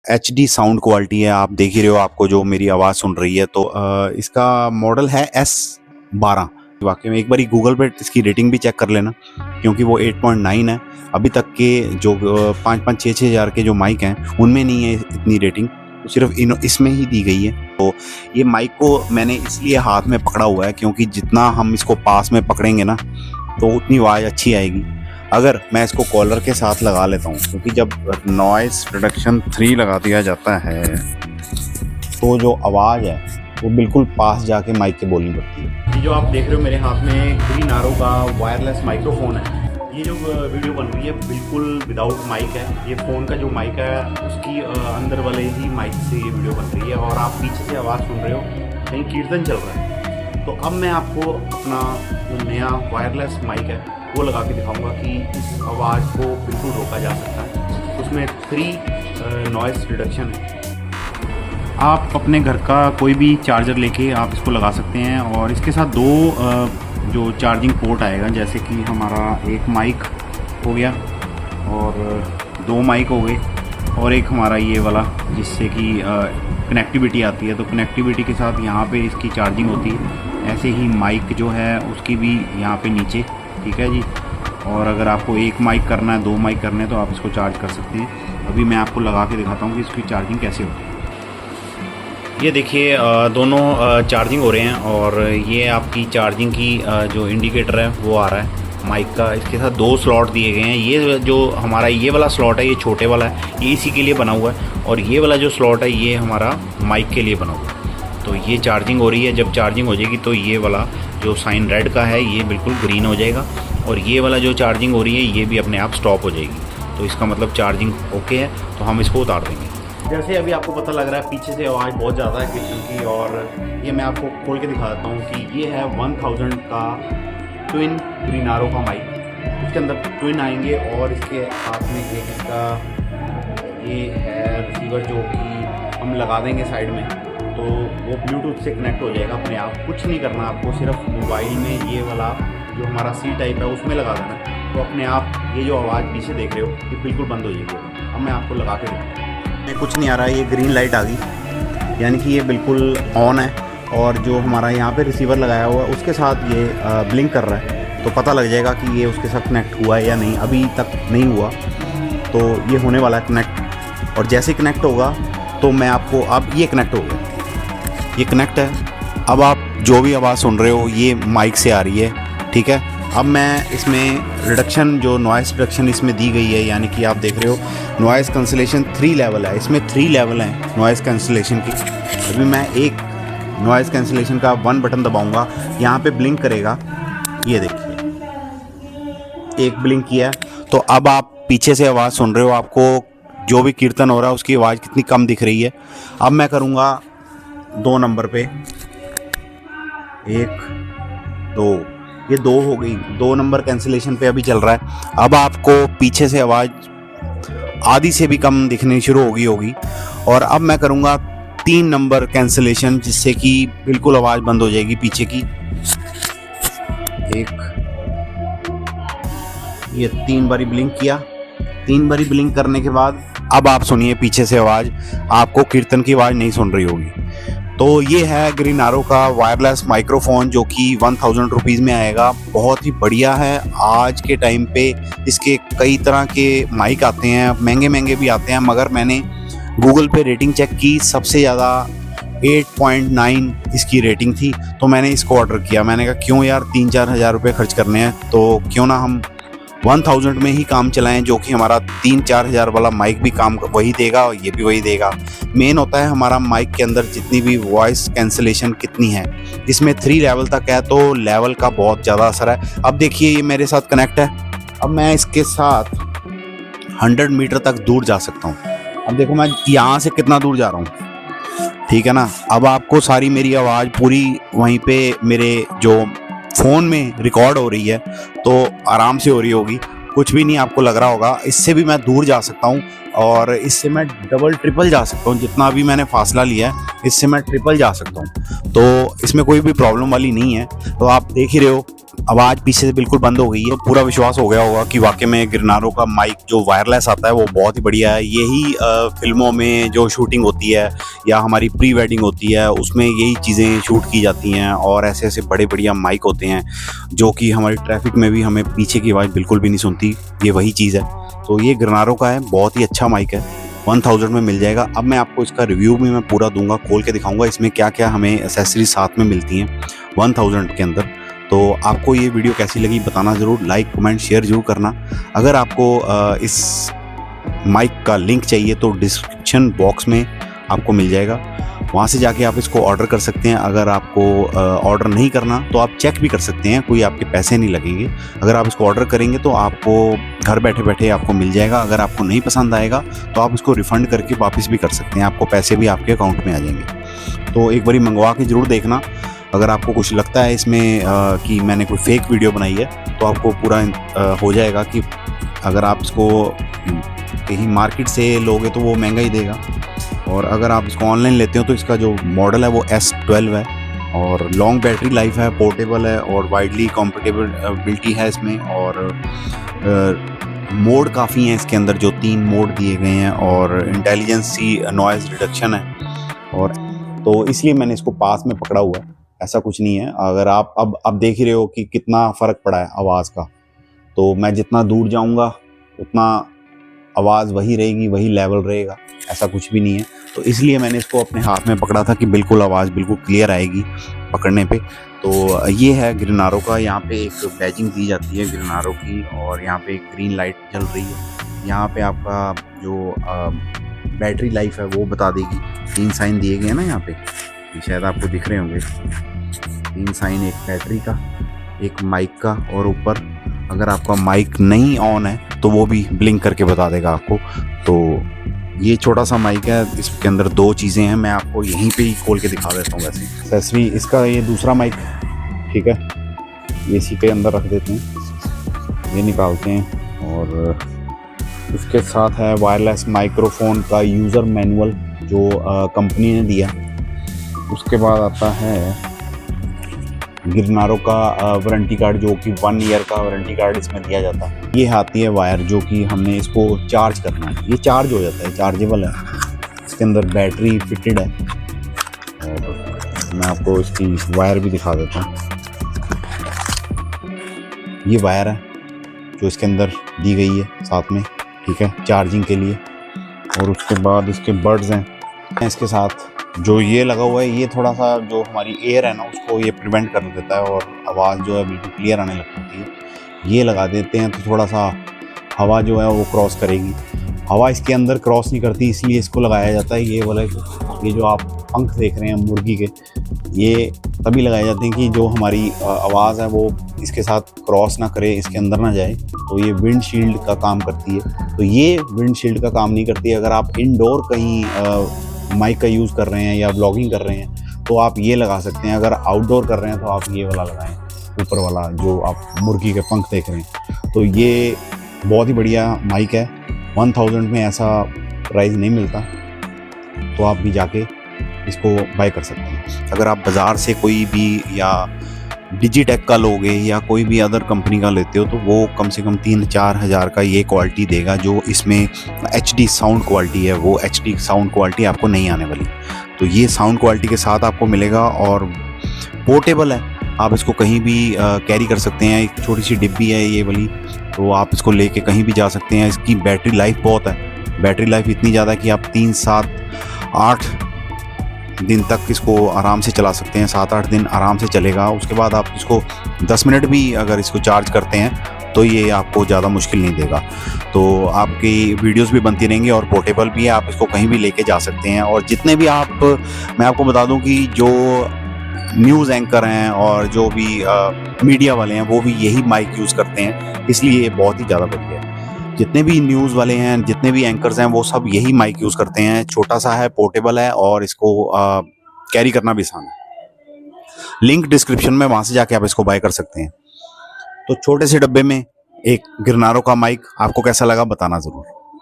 HD sound quality है, आप देख ही रहे हो, आपको जो मेरी आवाज़ सुन रही है। तो इसका मॉडल है S12। वाकई में एक बार गूगल पे इसकी रेटिंग भी चेक कर लेना, क्योंकि वो 8.9 है। अभी तक के जो 5-5, 6-6 हज़ार के जो माइक हैं उनमें नहीं है इतनी रेटिंग, तो सिर्फ इसमें ही दी गई है। तो ये माइक को मैंने इसलिए हाथ में पकड़ा हुआ है क्योंकि जितना हम इसको पास में पकड़ेंगे ना तो उतनी आवाज़ अच्छी आएगी। अगर मैं इसको कॉलर के साथ लगा लेता हूँ, क्योंकि जब नॉइज़ रिडक्शन 3 लगा दिया जाता है तो जो आवाज़ है वो बिल्कुल पास जाके माइक के बोलनी पड़ती है। ये जो आप देख रहे हो मेरे हाथ में ग्रीन आरो का वायरलेस माइक्रोफोन है। ये जो वीडियो बन रही है बिल्कुल विदाउट माइक है। ये फ़ोन का जो माइक है उसकी अंदर वाले ही माइक से ये वीडियो बन रही है, और आप पीछे से आवाज़ सुन रहे हो, कहीं कीर्तन चल रहा है। तो अब मैं आपको अपना जो नया वायरलेस माइक है वो लगा के दिखाऊंगा कि इस आवाज़ को बिल्कुल रोका जा सकता है। उसमें 3 नॉइज़ रिडक्शन है। आप अपने घर का कोई भी चार्जर लेके आप इसको लगा सकते हैं, और इसके साथ 2 जो चार्जिंग पोर्ट आएगा, जैसे कि हमारा एक माइक हो गया और 2 माइक हो गए, और एक हमारा ये वाला जिससे कि कनेक्टिविटी आती है। तो कनेक्टिविटी के साथ यहाँ पे इसकी चार्जिंग होती है। ऐसे ही माइक जो है उसकी भी यहाँ पे नीचे, ठीक है जी। और अगर आपको एक माइक करना है, 2 माइक करने हैं, तो आप इसको चार्ज कर सकते हैं। अभी मैं आपको लगा के दिखाता हूँ कि इसकी चार्जिंग कैसे होती है। ये देखिए दोनों चार्जिंग हो रहे हैं, और ये आपकी चार्जिंग की जो इंडिकेटर है वो आ रहा है माइक का। इसके साथ 2 स्लॉट दिए गए हैं। ये जो हमारा ये वाला स्लॉट है ये छोटे वाला है, ये इसी के लिए बना हुआ है, और ये वाला जो स्लॉट है ये हमारा माइक के लिए बना हुआ है। तो ये चार्जिंग हो रही है। जब चार्जिंग हो जाएगी तो ये वाला जो साइन रेड का है ये बिल्कुल ग्रीन हो जाएगा, और ये वाला जो चार्जिंग हो रही है ये भी अपने आप स्टॉप हो जाएगी। तो इसका मतलब चार्जिंग ओके है, तो हम इसको उतार देंगे। जैसे अभी आपको पता लग रहा है पीछे से आवाज़ बहुत ज़्यादा है कीर्तन की, और ये मैं आपको खोल के दिखा देता हूँ कि ये है 1000 का ट्विन ग्रीन आरो का माइक। इसके अंदर ट्विन आएंगे, और इसके हाथ में एक इसका ये है रिसीवर जो कि हम लगा देंगे साइड में, तो वो ब्लूटूथ से कनेक्ट हो जाएगा अपने आप। कुछ नहीं करना आपको, सिर्फ मोबाइल में ये वाला जो हमारा C टाइप है उसमें लगा देना, तो अपने आप ये जो आवाज़ पीछे देख रहे हो ये बिल्कुल बंद हो जाएगी। अब मैं आपको लगा के दिखाता हूँ। कुछ नहीं आ रहा है, ये ग्रीन लाइट आ गई, यानी कि ये बिल्कुल ऑन है। और जो हमारा यहाँ पे रिसीवर लगाया हुआ है उसके साथ ये ब्लिंक कर रहा है, तो पता लग जाएगा कि ये उसके साथ कनेक्ट हुआ है या नहीं। अभी तक नहीं हुआ, तो ये होने वाला है कनेक्ट। और जैसे कनेक्ट होगा तो मैं आपको, अब ये कनेक्ट हो गया, ये कनेक्ट है। अब आप जो भी आवाज़ सुन रहे हो ये माइक से आ रही है, ठीक है। अब मैं इसमें रिडक्शन, जो नॉइज़ रिडक्शन इसमें दी गई है, यानी कि आप देख रहे हो नॉइज़ कैंसिलेशन 3 लेवल है। इसमें 3 लेवल हैं नॉइज़ कैंसिलेशन की। अभी मैं एक नॉइज़ कैंसिलेशन का 1 बटन दबाऊंगा, यहाँ पे ब्लिंक करेगा, ये देखिए एक ब्लिंक किया। तो अब आप पीछे से आवाज़ सुन रहे हो, आपको जो भी कीर्तन हो रहा है उसकी आवाज़ कितनी कम दिख रही है। अब मैं करूँगा 2 नंबर पे, 1 2, ये 2 हो गई। 2 नंबर कैंसिलेशन पे अभी चल रहा है। अब आपको पीछे से आवाज़ आधी से भी कम दिखनी शुरू होगी। और अब मैं करूँगा 3 नंबर कैंसिलेशन, जिससे कि बिल्कुल आवाज़ बंद हो जाएगी पीछे की। 1, ये 3 बारी ब्लिंक किया। 3 बारी ब्लिंक करने के बाद अब आप सुनिए पीछे से आवाज़, आपको कीर्तन की आवाज़ नहीं सुन रही होगी। तो ये है ग्रीन आरो का वायरलेस माइक्रोफोन, जो कि 1000 रुपीज़ में आएगा। बहुत ही बढ़िया है। आज के टाइम पे इसके कई तरह के माइक आते हैं, महंगे महंगे भी आते हैं, मगर मैंने गूगल पे रेटिंग चेक की, सबसे ज़्यादा 8.9 इसकी रेटिंग थी। तो मैंने इसको ऑर्डर किया। मैंने कहा क्यों यार 3-4 हज़ार रुपये खर्च करने हैं, तो क्यों ना हम 1000 में ही काम चलाएं, जो कि हमारा 3-4 हज़ार वाला माइक भी काम वही देगा और ये भी वही देगा। मेन होता है हमारा माइक के अंदर जितनी भी वॉइस कैंसिलेशन कितनी है। इसमें 3 लेवल तक है, तो लेवल का बहुत ज़्यादा असर है। अब देखिए ये मेरे साथ कनेक्ट है। अब मैं इसके साथ 100 मीटर तक दूर जा सकता हूँ। अब देखो मैं यहाँ से कितना दूर जा रहा हूँ, ठीक है ना। अब आपको सारी मेरी आवाज़ पूरी वहीं पे मेरे जो फ़ोन में रिकॉर्ड हो रही है, तो आराम से हो रही होगी, कुछ भी नहीं आपको लग रहा होगा। इससे भी मैं दूर जा सकता हूँ, और इससे मैं डबल ट्रिपल जा सकता हूँ। जितना अभी मैंने फासला लिया है इससे मैं ट्रिपल जा सकता हूँ, तो इसमें कोई भी प्रॉब्लम वाली नहीं है। तो आप देख ही रहे हो आवाज़ पीछे से बिल्कुल बंद हो गई है। तो पूरा विश्वास हो गया होगा कि वाकई में गिरनारो का माइक जो वायरलेस आता है वो बहुत ही बढ़िया है। यही फिल्मों में जो शूटिंग होती है या हमारी प्री वेडिंग होती है उसमें यही चीज़ें शूट की जाती हैं, और ऐसे ऐसे बड़े बढ़िया माइक होते हैं जो कि हमारी ट्रैफिक में भी हमें पीछे की आवाज़ बिल्कुल भी नहीं सुनती। ये वही चीज़ है। तो ये गिरनारो का है, बहुत ही अच्छा माइक है, 1000 में मिल जाएगा। अब मैं आपको इसका रिव्यू भी मैं पूरा दूंगा, खोल के दिखाऊंगा इसमें क्या क्या हमें एसेसरीज साथ में मिलती हैं 1000 के अंदर। तो आपको ये वीडियो कैसी लगी बताना ज़रूर, लाइक कमेंट शेयर जरूर करना। अगर आपको इस माइक का लिंक चाहिए तो डिस्क्रिप्शन बॉक्स में आपको मिल जाएगा, वहाँ से जाके आप इसको ऑर्डर कर सकते हैं। अगर आपको ऑर्डर नहीं करना तो आप चेक भी कर सकते हैं, कोई आपके पैसे नहीं लगेंगे। अगर आप इसको ऑर्डर करेंगे तो आपको घर बैठे बैठे आपको मिल जाएगा। अगर आपको नहीं पसंद आएगा तो आप इसको रिफ़ंड करके वापस भी कर सकते हैं, आपको पैसे भी आपके अकाउंट में आ जाएंगे। तो एक बारी मंगवा के ज़रूर देखना। अगर आपको कुछ लगता है इसमें कि मैंने कोई फेक वीडियो बनाई है तो आपको पूरा हो जाएगा कि अगर आप इसको कहीं मार्केट से लोगे तो वो महंगा ही देगा, और अगर आप इसको ऑनलाइन लेते हो तो इसका जो मॉडल है वो S12 है, और लॉन्ग बैटरी लाइफ है, पोर्टेबल है, और वाइडली कंपैटिबिलिटी है इसमें। और मोड काफ़ी हैं इसके अंदर, जो 3 मोड दिए गए हैं, और इंटेलिजेंसी नॉइज़ रिडक्शन है। और तो इसलिए मैंने इसको पास में पकड़ा हुआ है, ऐसा कुछ नहीं है। अगर आप अब देख ही रहे हो कि कितना फ़र्क पड़ा है आवाज़ का, तो मैं जितना दूर जाऊंगा उतना आवाज़ वही रहेगी, वही लेवल रहेगा, ऐसा कुछ भी नहीं है। तो इसलिए मैंने इसको अपने हाथ में पकड़ा था कि बिल्कुल आवाज़ बिल्कुल क्लियर आएगी पकड़ने पे। तो ये है गिरनारो का। यहाँ पे एक बैजिंग दी जाती है गिरनारो की, और यहाँ पे एक ग्रीन लाइट जल रही है। यहाँ पे आपका जो बैटरी लाइफ है वो बता देगी। 3 साइन दिए गए हैं ना यहाँ पे, ये शायद आपको दिख रहे होंगे 3 साइन, एक बैटरी का, एक माइक का, और ऊपर अगर आपका माइक नहीं ऑन है तो वो भी ब्लिंक करके बता देगा आपको। तो ये छोटा सा माइक है, इसके अंदर 2 चीज़ें हैं, मैं आपको यहीं पे ही खोल के दिखा देता हूँ। वैसे एक्सेसरी इसका ये दूसरा माइक, ठीक है, ये इसी के अंदर रख देते हैं, ये निकालते हैं। और इसके साथ है वायरलेस माइक्रोफोन का यूज़र मैनुअल जो कंपनी ने दिया। उसके बाद आता है गिरनारो का वारंटी कार्ड, जो कि 1 ईयर का वारंटी कार्ड इसमें दिया जाता है। ये आती है वायर जो कि हमने इसको चार्ज करना है, ये चार्ज हो जाता है, चार्जेबल है। इसके अंदर बैटरी फिटेड है, और मैं आपको इसकी वायर भी दिखा देता हूँ। ये वायर है जो इसके अंदर दी गई है साथ में, ठीक है, चार्जिंग के लिए। और उसके बाद इसके बड्स हैं इसके साथ। जो ये लगा हुआ है ये थोड़ा सा जो हमारी एयर है ना उसको ये प्रिवेंट कर देता है, और आवाज़ जो है बिल्कुल क्लियर आने लग पाती है। ये लगा देते हैं तो थोड़ा सा हवा जो है वो क्रॉस करेगी। हवा इसके अंदर क्रॉस नहीं करती, इसलिए इसको लगाया जाता है। ये वाला, ये जो आप पंख देख रहे हैं मुर्गी के, ये तभी लगाए जाते हैं कि जो हमारी आवाज़ है वो इसके साथ क्रॉस ना करे, इसके अंदर ना जाए। तो ये विंड शील्ड का काम करती है। तो ये विंड शील्ड का काम नहीं करती। अगर आप इंडोर कहीं माइक का यूज़ कर रहे हैं या व्लॉगिंग कर रहे हैं तो आप ये लगा सकते हैं। अगर आउटडोर कर रहे हैं तो आप ये वाला लगाएं, ऊपर वाला जो आप मुर्गी के पंख देख रहे हैं। तो ये बहुत ही बढ़िया माइक है, 1000 में ऐसा प्राइस नहीं मिलता, तो आप भी जाके इसको बाय कर सकते हैं। अगर आप बाज़ार से कोई भी या डिजिटेक का लोगे या कोई भी अदर कंपनी का लेते हो तो वो कम से कम 3-4 हज़ार का ये क्वालिटी देगा। जो इसमें HD साउंड क्वालिटी है वो HD साउंड क्वालिटी आपको नहीं आने वाली। तो ये साउंड क्वालिटी के साथ आपको मिलेगा, और पोर्टेबल है, आप इसको कहीं भी कैरी कर सकते हैं। एक छोटी सी डिब्बी है ये वाली, तो आप इसको लेके कहीं भी जा सकते हैं। इसकी बैटरी लाइफ बहुत है, बैटरी लाइफ इतनी ज़्यादा कि आप 3, 7, 8 दिन तक इसको आराम से चला सकते हैं। 7-8 दिन आराम से चलेगा। उसके बाद आप इसको 10 मिनट भी अगर इसको चार्ज करते हैं तो ये आपको ज़्यादा मुश्किल नहीं देगा। तो आपकी वीडियोस भी बनती रहेंगी, और पोर्टेबल भी है, आप इसको कहीं भी लेके जा सकते हैं। और जितने भी मैं आपको बता दूं कि जो न्यूज़ एंकर हैं और जो भी मीडिया वाले हैं वो भी यही माइक यूज़ करते हैं, इसलिए ये बहुत ही ज़्यादा बढ़िया है। जितने भी न्यूज़ वाले हैं, जितने भी एंकर्स हैं, वो सब यही माइक यूज़ करते हैं। छोटा सा है, पोर्टेबल है, और इसको कैरी करना भी आसान है। लिंक डिस्क्रिप्शन में, वहाँ से जाके आप इसको बाय कर सकते हैं। तो छोटे से डब्बे में एक गिरनारो का माइक आपको कैसा लगा बताना ज़रूर।